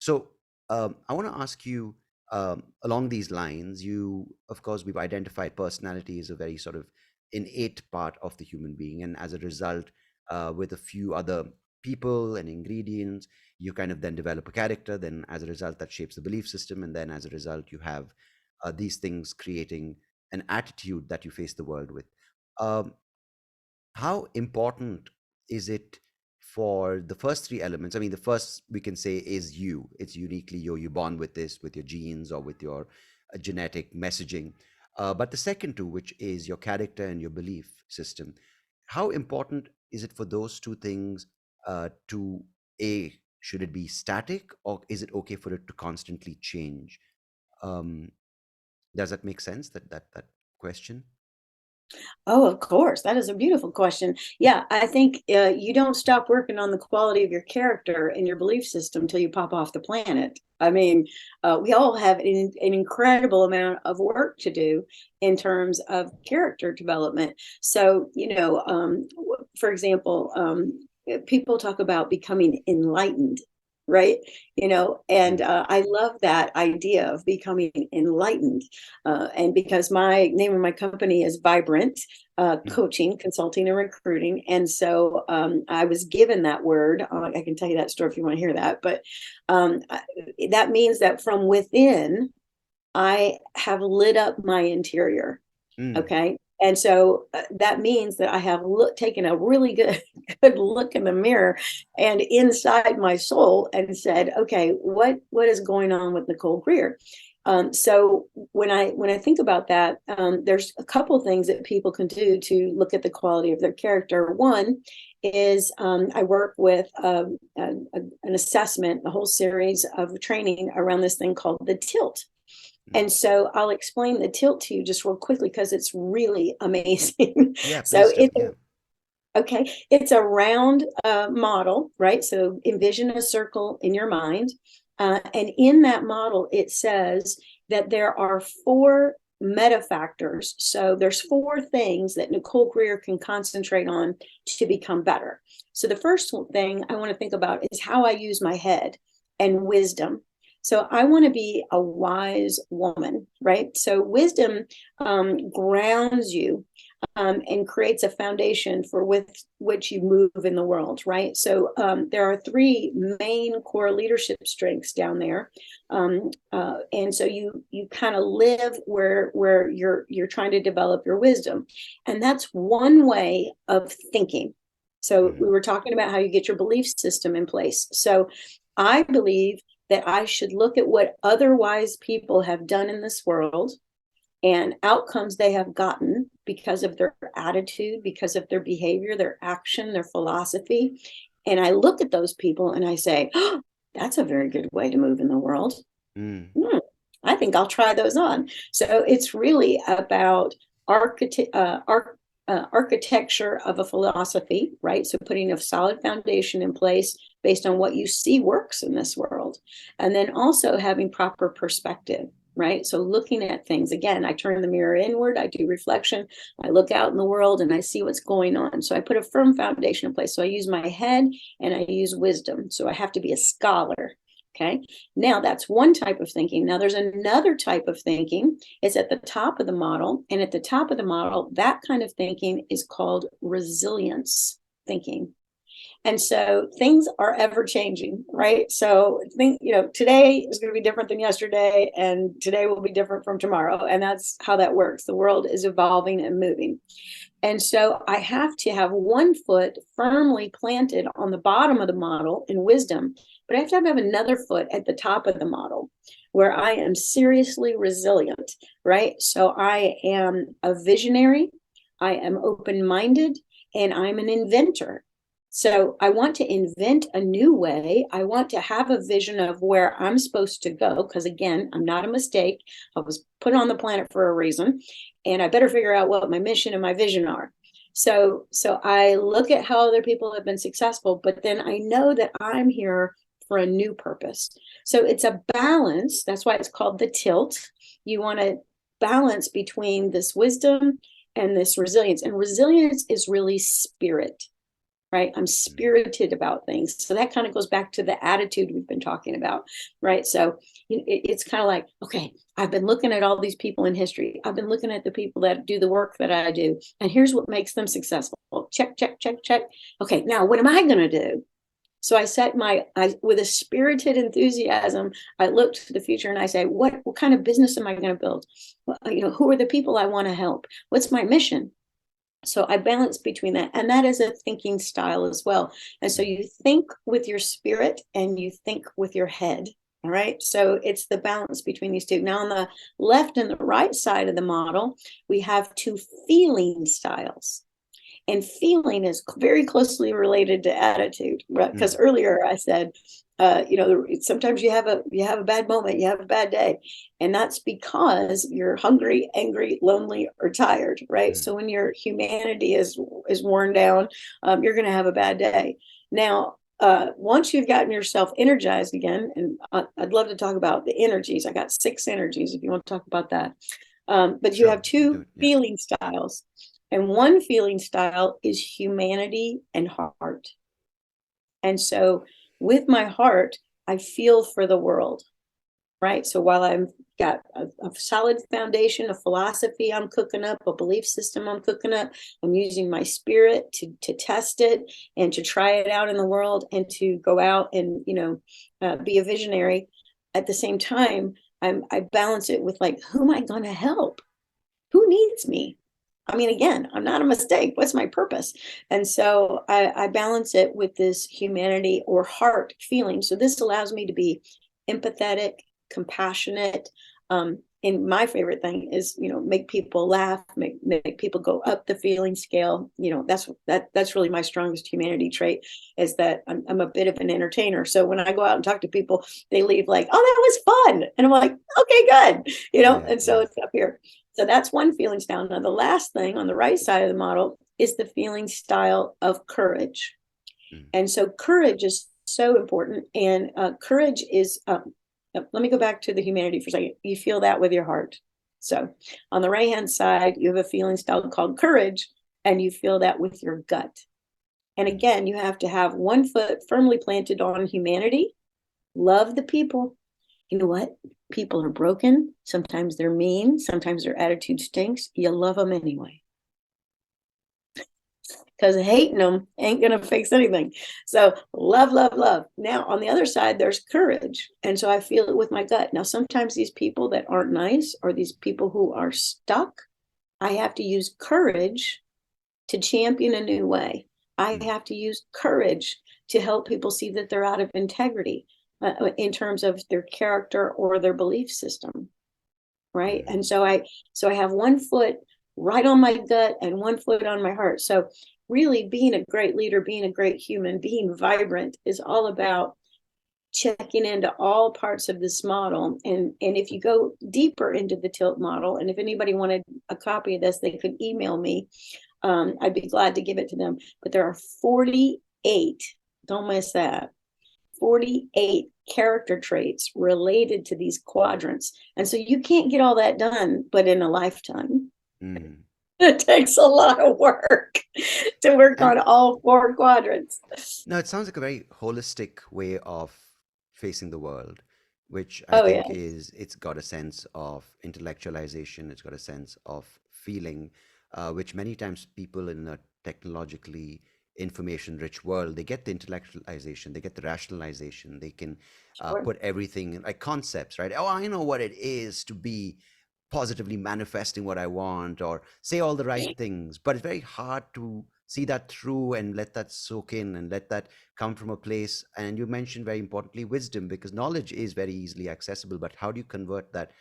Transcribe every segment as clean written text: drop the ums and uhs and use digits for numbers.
So I want to ask you along these lines. Of course, we've identified personality as a very sort of innate part of the human being, and as a result, with a few other people and ingredients, you kind of then develop a character. Then, as a result, that shapes the belief system, and then as a result, you have these things creating an attitude that you face the world with. Um, how important is it for the first three elements? I mean, the first we can say is you. It's uniquely you. You're born with this, with your genes or with your genetic messaging. But the second two, which is your character and your belief system, how important is it for those two things to a should it be static, or is it okay for it to constantly change? Um, does that make sense? That question? Oh, of course. That is a beautiful question. Yeah, I think you don't stop working on the quality of your character and your belief system until you pop off the planet. I mean, we all have an incredible amount of work to do in terms of character development. So, for example, people talk about becoming enlightened, right? And Mm, I love that idea of becoming enlightened. And because my name of my company is Vibrant mm, Coaching, Consulting, and Recruiting. And so I was given that word. I can tell you that story if you want to hear that. But um, that means that from within, I have lit up my interior. mm, Okay. And so that means that I have taken a really good good look in the mirror and inside my soul and said, okay, what is going on with Nicole Greer? So when I think about that, there's a couple things that people can do to look at the quality of their character. One is I work with an assessment, a whole series of training around this thing called the tilt. mm. And so I'll explain the tilt to you just real quickly because it's really amazing. Yeah, So please do. it's Yeah. okay. It's a round model, right? So envision a circle in your mind. And in that model, it says that there are four meta factors. So there's four things that Nicole Greer can concentrate on to become better. So the first thing I want to think about is how I use my head and wisdom. So I want to be a wise woman, right? So wisdom grounds you and creates a foundation for with which you move in the world, right? So there are three main core leadership strengths down there, and so you kind of live where you're trying to develop your wisdom, and that's one way of thinking. So Mm, we were talking about how you get your belief system in place. So I believe that I should look at what other wise people have done in this world and outcomes they have gotten because of their attitude, because of their behavior, their action, their philosophy. And I look at those people and I say, oh, that's a very good way to move in the world. mm, Hmm, I think I'll try those on. So it's really about architecture of a philosophy, right? So putting a solid foundation in place based on what you see works in this world. And then also having proper perspective, right? So looking at things again, I turn the mirror inward, I do reflection, I look out in the world and I see what's going on. So I put a firm foundation in place. So I use my head and I use wisdom. So I have to be a scholar. Okay. Now that's one type of thinking. Now there's another type of thinking. It's at the top of the model. And at the top of the model, that kind of thinking is called resilience thinking. And so things are ever changing, right? So think, today is going to be different than yesterday, and today will be different from tomorrow. And that's how that works. The world is evolving and moving. And so I have to have one foot firmly planted on the bottom of the model in wisdom, but I have another foot at the top of the model where I am seriously resilient, right? So I am a visionary, I am open minded, and I'm an inventor. So I want to invent a new way. I want to have a vision of where I'm supposed to go. Because again, I'm not a mistake. I was put on the planet for a reason. And I better figure out what my mission and my vision are. So I look at how other people have been successful, but then I know that I'm here for a new purpose. So it's a balance. That's why it's called the tilt. You want to balance between this wisdom and this resilience. And resilience is really spirit. right? I'm mm, spirited about things. So that kind of goes back to the attitude we've been talking about, right? So it's kind of like, okay, I've been looking at all these people in history. I've been looking at the people that do the work that I do. And here's what makes them successful. Check, check, check, check. Okay, now what am I going to do? So with a spirited enthusiasm, I look to the future and I say, what kind of business am I going to build? Who are the people I want to help? What's my mission? So I balance between that. And that is a thinking style as well. And so mm, you think with your spirit and you think with your head. All right. So it's the balance between these two. Now, on the left and the right side of the model, we have two feeling styles. And feeling is very closely related to attitude, right? Because mm, earlier I said, sometimes you have a bad moment, you have a bad day, and that's because you're hungry, angry, lonely, or tired, right? mm, So when your humanity is worn down, you're going to have a bad day. Now, once you've gotten yourself energized again, and I'd love to talk about the energies. I got 6 energies if you want to talk about that. But you sure, have do two it. Yeah. feeling styles. And one feeling style is humanity and heart. And so with my heart, I feel for the world, right? So while I've got a solid foundation, a philosophy I'm cooking up, a belief system I'm cooking up, I'm using my spirit to test it and to try it out in the world and to go out and, be a visionary. At the same time, I balance it with like, who am I going to help? Who needs me? I mean, again, I'm not a mistake. What's my purpose? And so I balance it with this humanity or heart feeling. So this allows me to be empathetic, compassionate. And my favorite thing is, make people laugh, make people go up the feeling scale. That's really my strongest humanity trait, is that I'm a bit of an entertainer. So when I go out and talk to people, they leave like, oh, that was fun. And I'm like, okay, good. Yeah. And so Yeah. it's up here. So that's one feeling style. Now, the last thing on the right side of the model is the feeling style of courage. Mm, And so courage is so important. And courage is, let me go back to the humanity for a second. You feel that with your heart. So on the right hand side, you have a feeling style called courage, and you feel that with your gut. And mm, again, you have to have one foot firmly planted on humanity, love the people. You know what? People are broken. Sometimes they're mean. Sometimes their attitude stinks. You love them anyway, because hating them ain't going to fix anything. So love, love, love. Now, on the other side, there's courage. And so I feel it with my gut. Now, sometimes these people that aren't nice, or these people who are stuck, I have to use courage to champion a new way. I mm, have to use courage to help people see that they're out of integrity, in terms of their character or their belief system, right? mm, And so I have one foot right on my gut and one foot on my heart. So really, being a great leader, being a great human, being vibrant is all about checking into all parts of this model. And if you go deeper into the tilt model, and if anybody wanted a copy of this, they could email me. I'd be glad to give it to them. But there are 48, don't miss that, 48 character traits related to these quadrants. And so you can't get all that done, but in a lifetime. mm. It takes a lot of work to work And on all 4 quadrants. no, it sounds like a very holistic way of facing the world, which I Oh, think yeah. is it's got a sense of intellectualization, it's got a sense of feeling, which many times people in a technologically information-rich world, they get the intellectualization, they get the rationalization, they can Sure. put everything in like concepts, right? Oh, I know what it is to be positively manifesting what I want or say all the right things, but it's very hard to see that through and let that soak in and let that come from a place. And you mentioned very importantly wisdom, because knowledge is very easily accessible, but how do you convert that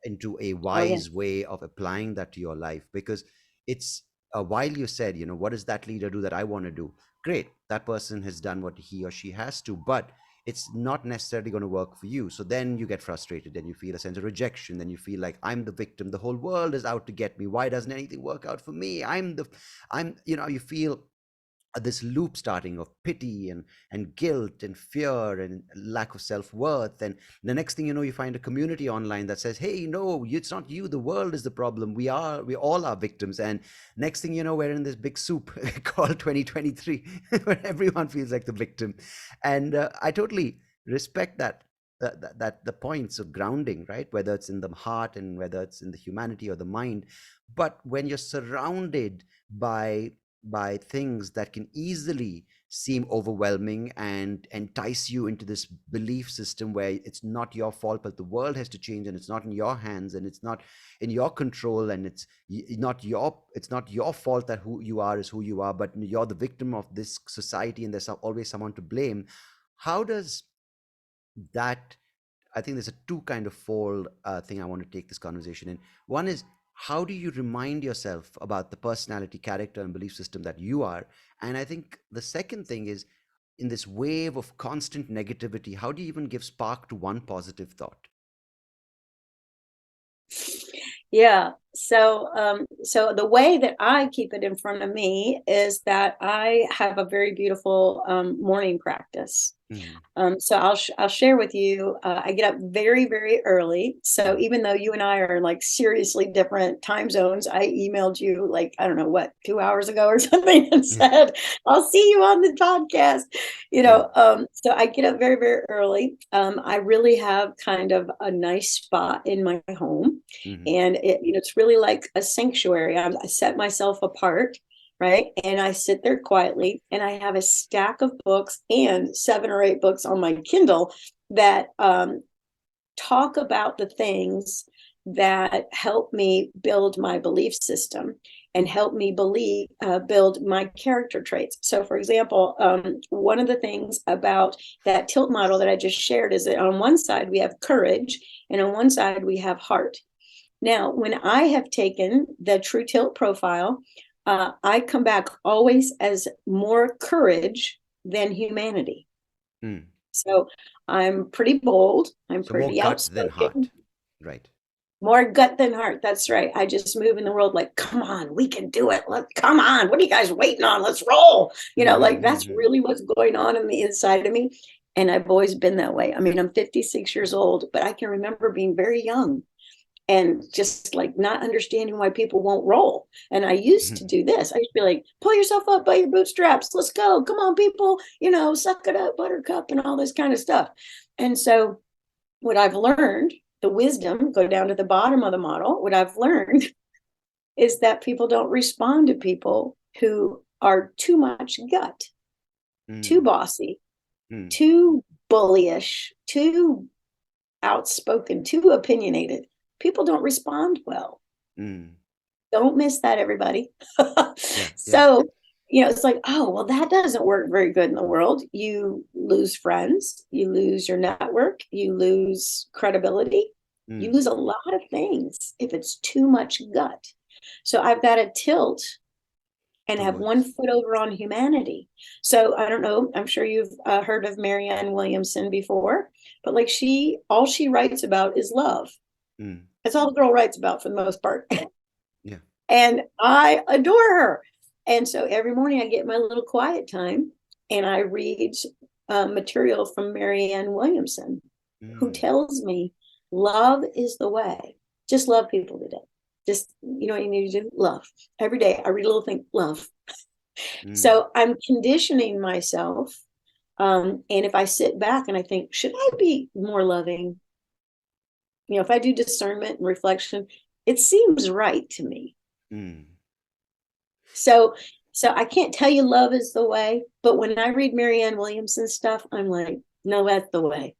into a Oh, yeah. wise way of applying that to your life? Because it's while you said, what does that leader do that I want to do? Great, that person has done what he or she has to, but it's not necessarily going to work for you. So then you get frustrated, then you feel a sense of rejection, then you feel like I'm the victim, the whole world is out to get me, why doesn't anything work out for me, I'm the I'm you feel this loop starting of pity and guilt and fear and lack of self-worth. And the next thing you know, you find a community online that says, hey, no, it's not you, the world is the problem, we all are victims. And next thing you know, we're in this big soup called 2023 where everyone feels like the victim. And I totally respect that the points of grounding, right, whether it's in the heart and whether it's in the humanity or the mind. But when you're surrounded by things that can easily seem overwhelming and entice you into this belief system where it's not your fault, but the world has to change, and it's not in your hands, and it's not in your control, and it's not your fault that who you are is who you are, but you're the victim of this society, and there's always someone to blame. How does that, I think there's a two kind of fold thing I want to take this conversation in. One is, how do you remind yourself about the personality, character, and belief system that you are? And I think the second thing is, in this wave of constant negativity, how do you even give spark to one positive thought? Yeah. So the way that I keep it in front of me is that I have a very beautiful morning practice. Mm, So I'll share with you. I get up very, very early. So mm, even though you and I are like seriously different time zones, I emailed you like, I don't know what, 2 hours ago or something, and mm, said, I'll see you on the podcast. yeah. So I get up very, very early. I really have kind of a nice spot in my home, Mm, and it's really like a sanctuary. I set myself apart, right? And I sit there quietly, and I have a stack of books and 7 or 8 books on my Kindle that talk about the things that help me build my belief system and help me build my character traits. So, for example, one of the things about that tilt model that I just shared is that on one side we have courage, and on one side we have heart. Now, when I have taken the True Tilt profile, I come back always as more courage than humanity. mm. So I'm pretty bold. I'm So more pretty gut than outspoken. heart, right? More gut than heart. That's right. I just move in the world like, come on, we can do it. Come on. What are you guys waiting on? Let's roll. Like that's Mm-hmm. really what's going on the inside of me. And I've always been that way. I mean, I'm 56 years old, but I can remember being very young and just like not understanding why people won't roll. And I used to do this. I used to be like, pull yourself up by your bootstraps. Let's go. Come on, people, suck it up, buttercup, and all this kind of stuff. And so what I've learned, the wisdom, go down to the bottom of the model, what I've learned is that people don't respond to people who are too much gut, too Mm, bossy, mm, too bullyish, too outspoken, too opinionated. People don't respond well. mm. Don't miss that, everybody. Yeah, yeah. So, it's like, oh, well, that doesn't work very good in the world. You lose friends, you lose your network, you lose credibility, you Mm. lose a lot of things if it's too much gut. So I've got to tilt and have one Towards. foot over on humanity. So I don't know, I'm sure you've heard of Marianne Williamson before, but like all she writes about is love. Mm. That's all the girl writes about for the most part. Yeah. And I adore her. And so every morning I get my little quiet time and I read material from Marianne Williamson, who Mm. tells me love is the way. Just love people today. Just, what you need to do? Love. Every day I read a little thing, love. Mm. So I'm conditioning myself. And if I sit back and I think, should I be more loving? If I do discernment and reflection, it seems right to me. Mm. So so I can't tell you love is the way, but when I read Marianne Williamson stuff, I'm like, no, that's the way.